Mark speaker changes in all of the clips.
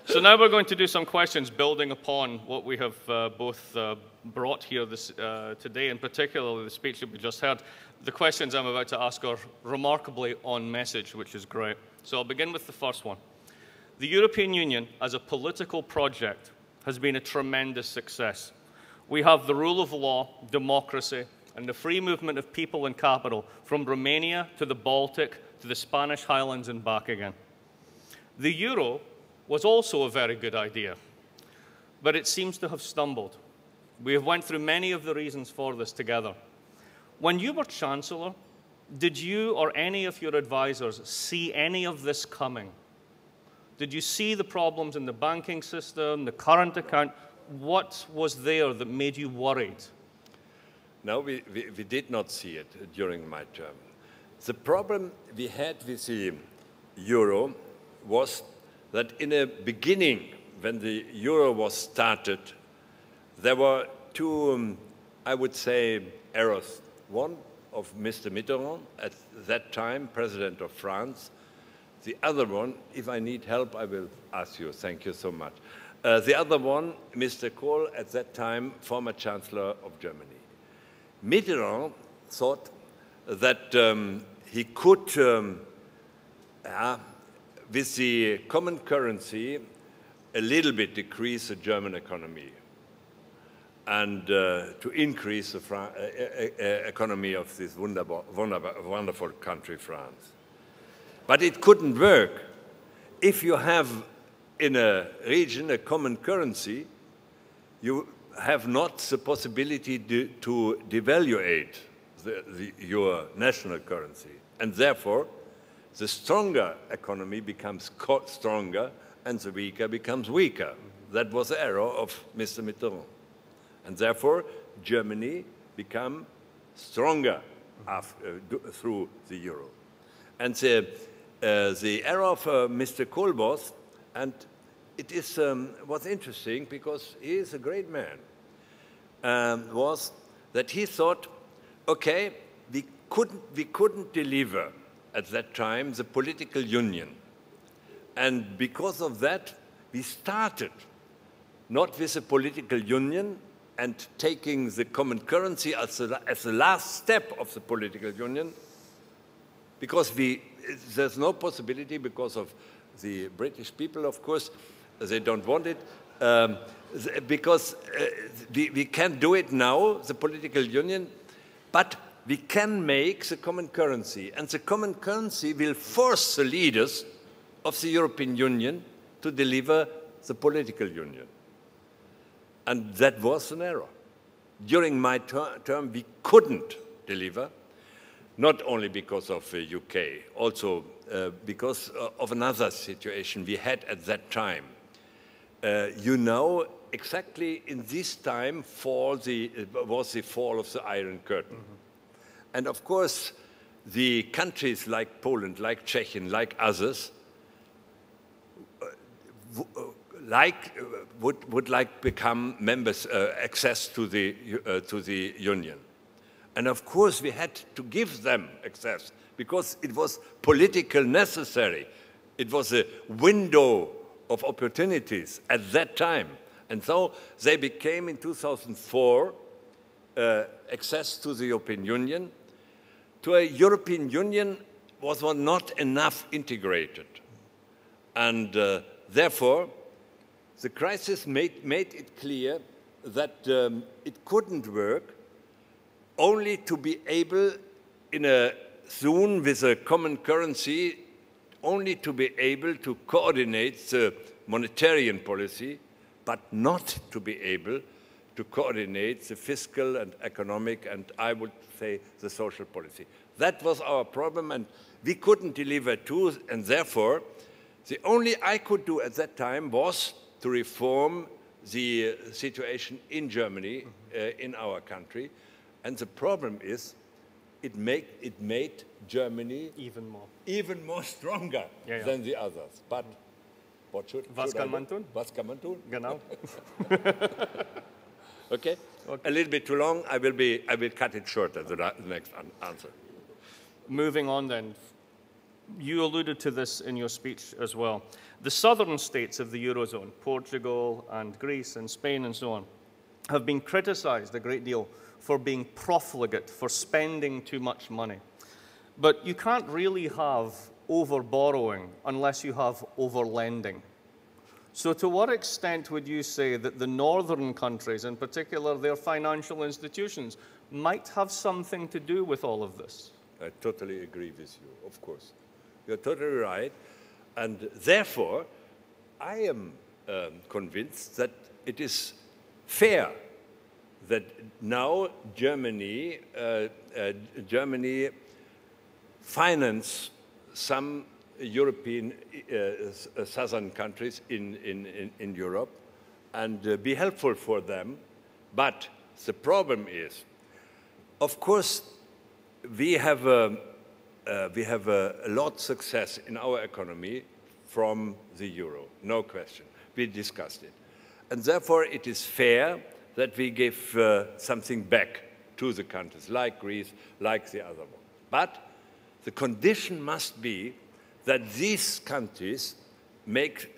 Speaker 1: So now we're going to do some questions building upon what we have both brought here today, and particularly the speech that we just heard. The questions I'm about to ask are remarkably on message, which is great. So I'll begin with the first one. The European Union as a political project has been a tremendous success. We have the rule of law, democracy, and the free movement of people and capital from Romania to the Baltic to the Spanish Highlands and back again. The euro was also a very good idea, but it seems to have stumbled. We have went through many of the reasons for this together. When you were Chancellor, did you or any of your advisors see any of this coming? Did you see the problems in the banking system, the current account? What was there that made you worried?
Speaker 2: No, we did not see it during my term. The problem we had with the euro was that in the beginning, when the euro was started, there were two, I would say, errors. One of Mr. Mitterrand, at that time, President of France. The other one, if I need help, I will ask you. Thank you so much. The other one, Mr. Kohl, at that time, former Chancellor of Germany. Mitterrand thought that he could, with the common currency, a little bit decrease the German economy and to increase the economy of this wonderful country, France. But it couldn't work. If you have in a region a common currency, you have not the possibility to devaluate your national currency. And therefore, the stronger economy becomes stronger and the weaker becomes weaker. That was the error of Mr. Mitterrand. And therefore, Germany became stronger through the euro. And the error of Mr. Kohl was, and it is what's interesting because he is a great man, was that he thought, okay, we couldn't deliver at that time the political union. And because of that, we started not with a political union and taking the common currency as the last step of the political union, because there's no possibility because of the British people, of course, they don't want it, because we can do it now, the political union, but we can make the common currency. And the common currency will force the leaders of the European Union to deliver the political union. And that was an error. During my term, we couldn't deliver, not only because of the UK, also because of another situation we had at that time. You know, exactly in this time was the fall of the Iron Curtain. Mm-hmm. And of course, the countries like Poland, like Czechia, like others, would like become members, access to the union. And of course, we had to give them access because it was politically necessary. It was a window of opportunities at that time. And so they became, in 2004, access to the European Union. To a European Union was not enough integrated. And therefore, the crisis made it clear that it couldn't work only to be able, soon with a common currency, only to be able to coordinate the monetary policy, but not to be able to coordinate the fiscal and economic and, I would say, the social policy. That was our problem, and we couldn't deliver too, and therefore, the only I could do at that time was to reform the situation in Germany, in our country. And the problem is, it made Germany even more stronger than the others. But what should
Speaker 1: Was kann man tun?
Speaker 2: Was kann man tun?
Speaker 1: Genau.
Speaker 2: Okay? A little bit too long. I will cut it short at the next answer.
Speaker 1: Moving on then, You alluded to this in your speech as well. The southern states of the Eurozone, Portugal and Greece and Spain and so on, have been criticized a great deal for being profligate, for spending too much money. But you can't really have over-borrowing unless you have over-lending. So to what extent would you say that the northern countries, in particular their financial institutions, might have something to do with all of this?
Speaker 2: I totally agree with you, of course. You're totally right. And therefore, I am convinced that it is fair that now Germany finance some European southern countries in Europe and be helpful for them. But the problem is, of course, we have a lot of success in our economy from the euro, no question. We discussed it. And therefore, it is fair that we give something back to the countries, like Greece, like the other one. But the condition must be that these countries make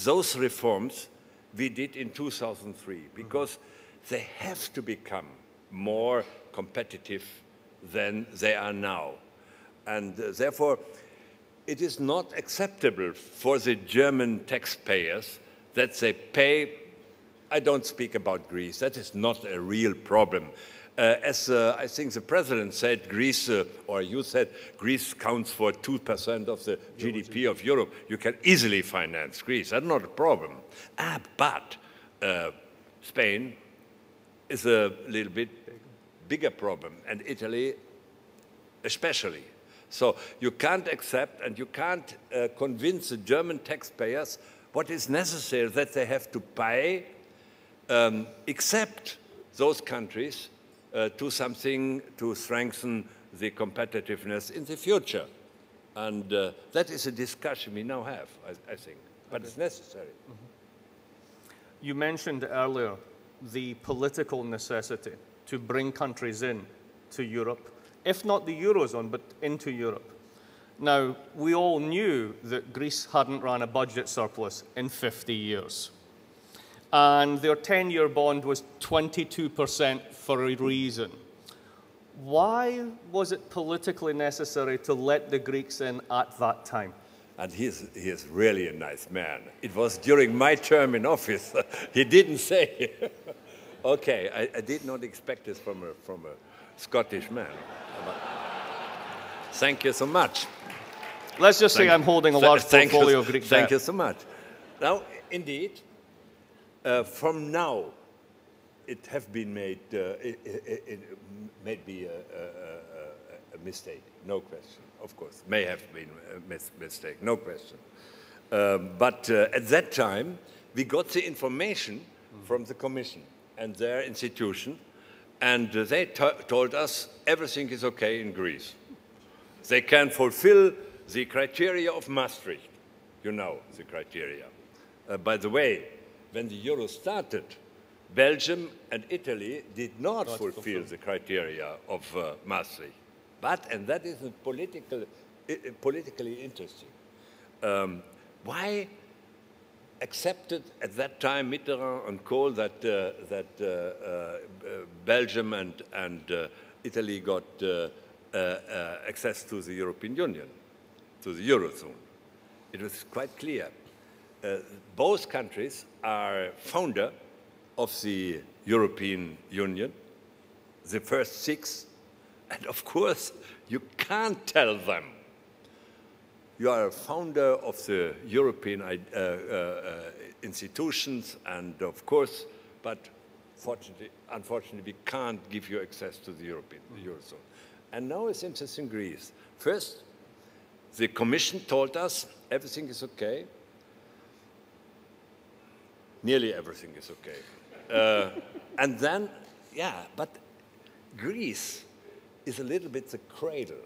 Speaker 2: those reforms we did in 2003, because they have to become more competitive than they are now. And therefore, it is not acceptable for the German taxpayers that they pay. I don't speak about Greece. That is not a real problem. As I think the president said, Greece, or you said, Greece counts for 2% of the GDP of Europe. You can easily finance Greece. That's not a problem. But Spain is a little bit bigger problem, and Italy especially. So you can't accept and you can't convince the German taxpayers what is necessary that they have to pay, except those countries to something to strengthen the competitiveness in the future. And that is a discussion we now have, I think, but it's necessary.
Speaker 1: You mentioned earlier the political necessity to bring countries in to Europe, if not the Eurozone, but into Europe. Now, we all knew that Greece hadn't run a budget surplus in 50 years. And their 10-year bond was 22% for a reason. Why was it politically necessary to let the Greeks in at that time?
Speaker 2: And he is really a nice man. It was during my term in office. He didn't say. Okay, I did not expect this from a Scottish man. Thank you so much.
Speaker 1: Let's just say I'm holding a large portfolio of Greek debt.
Speaker 2: Thank you so much. Now, indeed, from now, it have been made, it may be a mistake, no question, of course. May have been a mistake, no question. But at that time, we got the information from the Commission and their institution, and they told us everything is okay in Greece. They can fulfill the criteria of Maastricht. You know the criteria. By the way, when the euro started, Belgium and Italy did not fulfill the criteria of Maastricht. But, and that is politically interesting, why accepted at that time Mitterrand and Kohl that, Belgium and Italy got access to the European Union, to the Eurozone? It was quite clear. Both countries are founder of the European Union, the first 6, and of course you can't tell them you are a founder of the European institutions, and of course, but unfortunately we can't give you access to the Eurozone. And now it's interesting, Greece. First, the Commission told us everything is okay. Nearly everything is okay. And then, yeah, but Greece is a little bit the cradle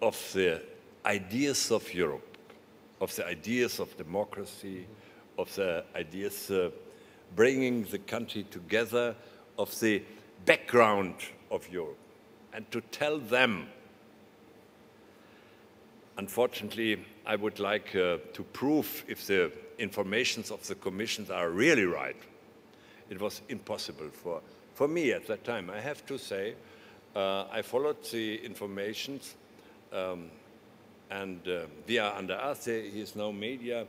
Speaker 2: of the ideas of Europe, of the ideas of democracy, of the ideas bringing the country together, of the background of Europe. And to tell them, Unfortunately, I would like to prove if the informations of the commissions are really right. It was impossible for me at that time. I have to say, I followed the informations, and we are under us. He is now media,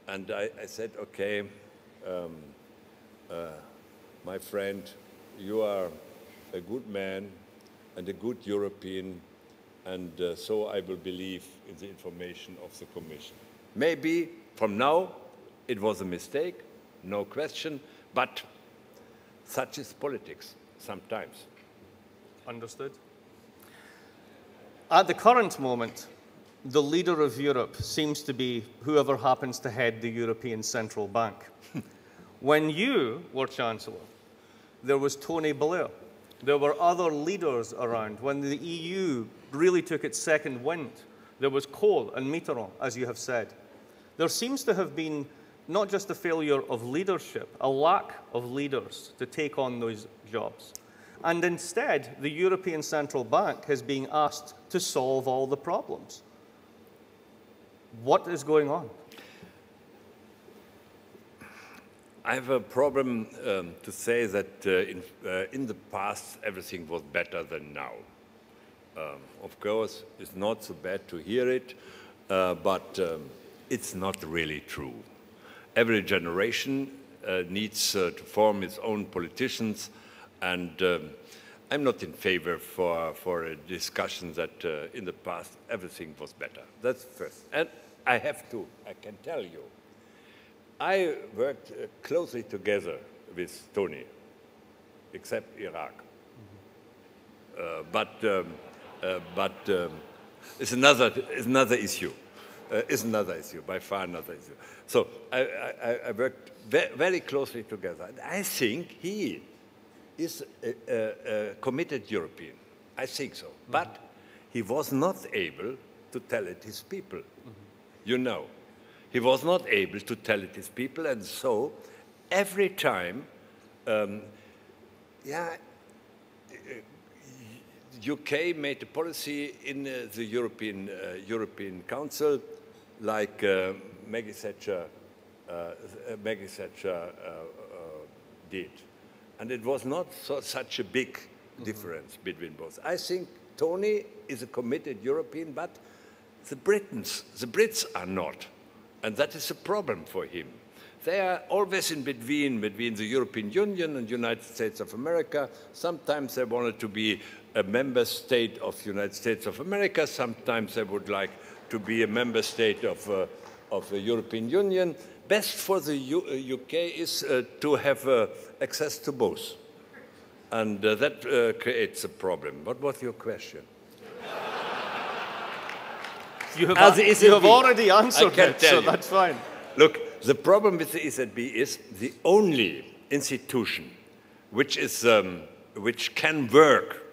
Speaker 2: and I said, okay, my friend, you are a good man and a good European, and so I will believe in the information of the Commission. Maybe from now it was a mistake, no question, but such is politics sometimes.
Speaker 1: Understood. At the current moment, the leader of Europe seems to be whoever happens to head the European Central Bank. When you were Chancellor, there was Tony Blair. There were other leaders around. When the EU really took its second wind, there was Kohl and Mitterrand, as you have said. There seems to have been not just a failure of leadership, a lack of leaders to take on those jobs. And instead, the European Central Bank is being asked to solve all the problems. What is going on?
Speaker 2: I have a problem to say that in the past everything was better than now. Of course, it's not so bad to hear it, but it's not really true. Every generation needs to form its own politicians, and I'm not in favor for a discussion that in the past everything was better. That's first. And I can tell you, I worked closely together with Tony, except Iraq. But it's another issue. It's another issue, by far another issue. So I worked very closely together. And I think he is a committed European. I think so. But he was not able to tell it his people. You know. He was not able to tell it his people, and so every time, UK made a policy in the European Council, like Maggie Thatcher did, and it was not such a big difference between both. I think Tony is a committed European, but the Brits are not. And that is a problem for him. They are always in between the European Union and the United States of America. Sometimes they wanted to be a member state of the United States of America. Sometimes they would like to be a member state of the European Union. Best for the UK is to have access to both. And that creates a problem. What was your question?
Speaker 1: You have already answered it, so that's fine.
Speaker 2: Look, the problem with the EZB is the only institution which can work,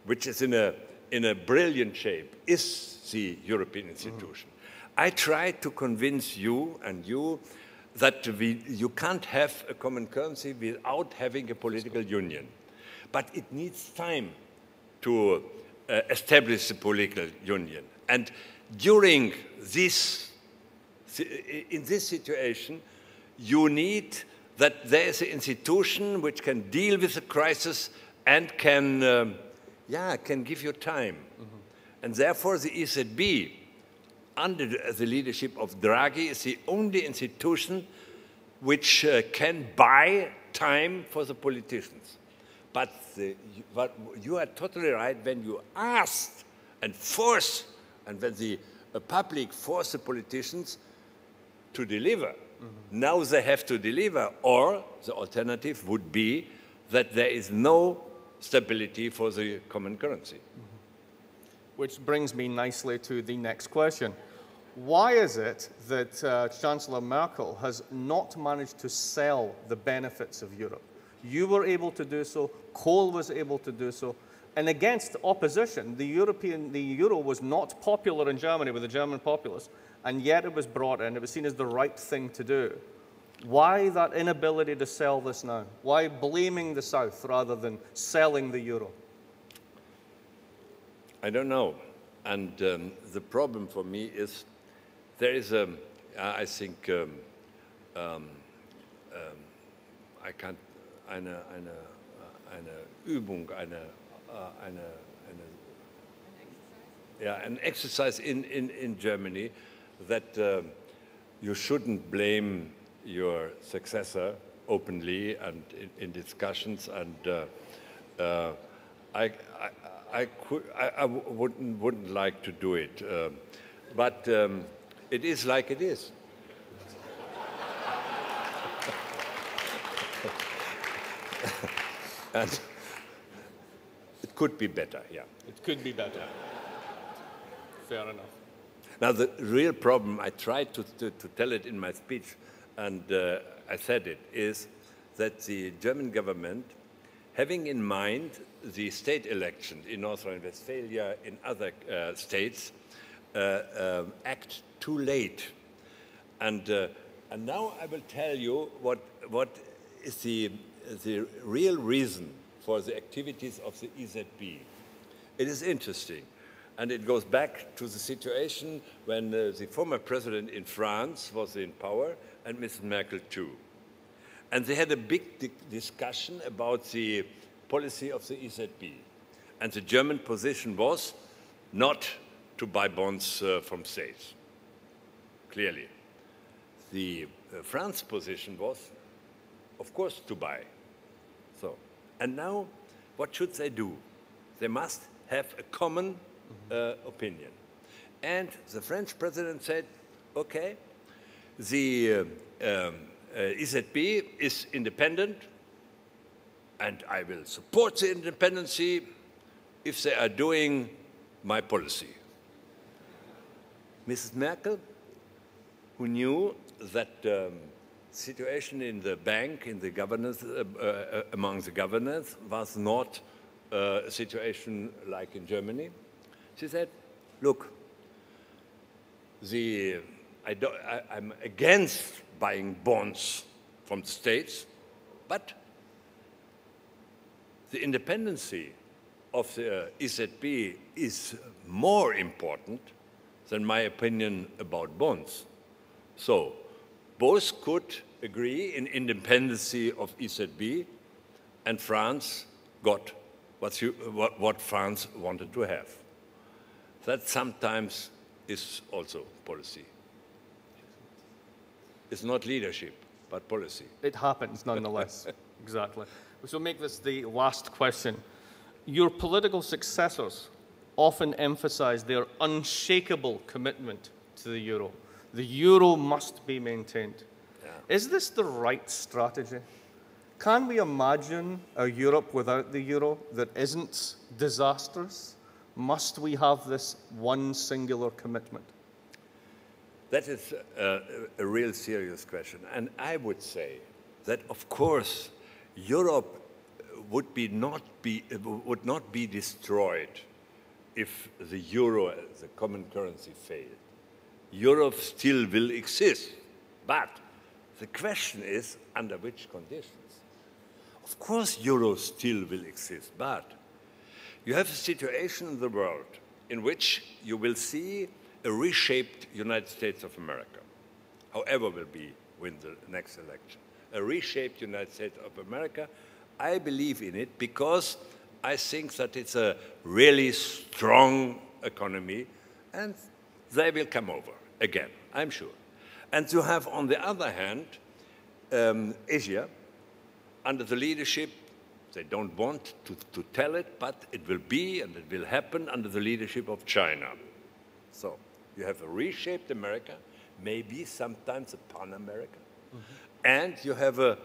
Speaker 2: which is in a brilliant shape, is the European institution. I tried to convince you that you can't have a common currency without having a political union. But it needs time to establish the political union. And during this, in this situation, you need that there is an institution which can deal with the crisis and can give you time. And therefore, the EZB, under the leadership of Draghi, is the only institution which can buy time for the politicians. But you are totally right when you asked and force, and when the public force the politicians to deliver. Now they have to deliver, or the alternative would be that there is no stability for the common currency.
Speaker 1: Which brings me nicely to the next question. Why is it that Chancellor Merkel has not managed to sell the benefits of Europe? You were able to do so, Kohl was able to do so, and against opposition, the euro was not popular in Germany with the German populace, and yet it was brought in. It was seen as the right thing to do. Why that inability to sell this now? Why blaming the South rather than selling the euro?
Speaker 2: I don't know. And the problem for me is there is I think, I can't, eine Übung, an exercise in Germany that you shouldn't blame your successor openly and in discussions, and I wouldn't like to do it, but it is like it is. And it could be better, yeah.
Speaker 1: It could be better. Fair enough.
Speaker 2: Now, the real problem, I tried to tell it in my speech, and I said it, is that the German government, having in mind the state elections in North Rhine-Westphalia, in other states, act too late. And now I will tell you what is the real reason for the activities of the EZB. It is interesting, and it goes back to the situation when the former president in France was in power, and Mrs. Merkel too. And they had a big discussion about the policy of the EZB. And the German position was not to buy bonds from states, clearly. The France position was, of course, to buy. So, and now, what should they do? They must have a common opinion. And the French president said, okay, the EZB is independent, and I will support the independency if they are doing my policy. Mrs. Merkel, who knew that situation in the bank, in the governance, among the governors, was not a situation like in Germany, she said, look, I'm against buying bonds from the states, but the independency of the EZB is more important than my opinion about bonds. So both could agree in independency of EZB, and France got what France wanted to have. That sometimes is also policy. It's not leadership, but policy.
Speaker 1: It happens nonetheless. Exactly. So make this the last question. Your political successors often emphasize their unshakable commitment to the euro. The euro must be maintained.
Speaker 2: Yeah.
Speaker 1: Is this the right strategy? Can we imagine a Europe without the euro that isn't disastrous? Must we have this one singular commitment?
Speaker 2: That is a real serious question. And I would say that, of course, Europe would not be destroyed if the euro, the common currency, failed. Europe still will exist, but the question is under which conditions. Of course, euro still will exist, but you have a situation in the world in which you will see a reshaped United States of America, however will win the next election. A reshaped United States of America, I believe in it because I think that it's a really strong economy, and they will come over again, I'm sure. And you have, on the other hand, Asia, under the leadership, they don't want to tell it, but it will be and it will happen under the leadership of China. So you have a reshaped America, maybe sometimes a pan-America, and you have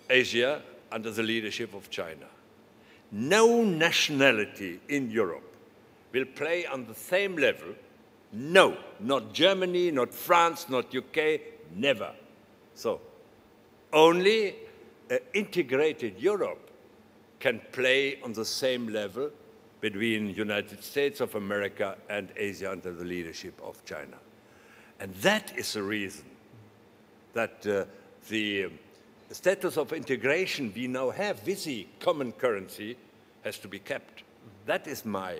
Speaker 2: Asia under the leadership of China. No nationality in Europe will play on the same level. No, not Germany, not France, not UK, never. So only an integrated Europe can play on the same level between United States of America and Asia under the leadership of China. And that is the reason that the status of integration we now have with the common currency has to be kept. That is my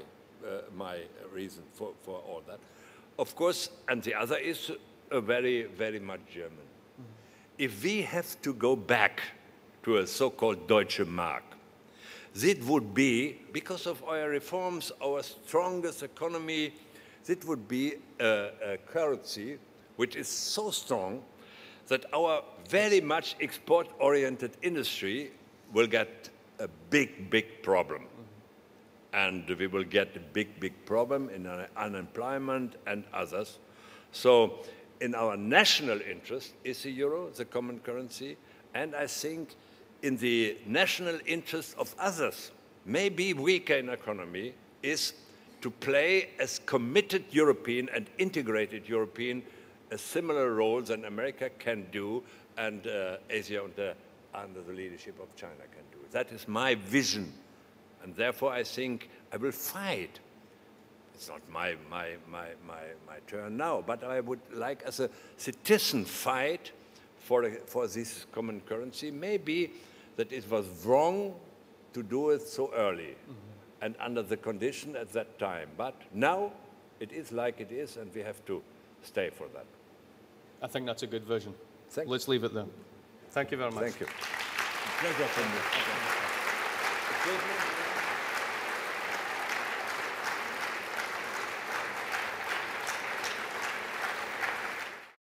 Speaker 2: my reason for all that. Of course, and the other is very, very much German. Mm-hmm. If we have to go back to a so-called Deutsche Mark, that would be, because of our reforms, our strongest economy, that would be a currency which is so strong that our very much export-oriented industry will get a big, big problem. Mm-hmm. And we will get a big, big problem in unemployment and others. So in our national interest is the euro, the common currency, and I think in the national interest of others, maybe weaker in economy, is to play as committed European and integrated European a similar role than America can do and Asia under the leadership of China can do. That is my vision. And therefore, I think I will fight. It's not my turn now, but I would like, as a citizen, fight for this common currency. Maybe that it was wrong to do it so early and under the condition at that time. But now it is like it is, and we have to stay for that.
Speaker 1: I think that's a good vision.
Speaker 2: Thank you.
Speaker 1: Let's leave it there. Thank you very much.
Speaker 2: Thank you. Pleasure for me.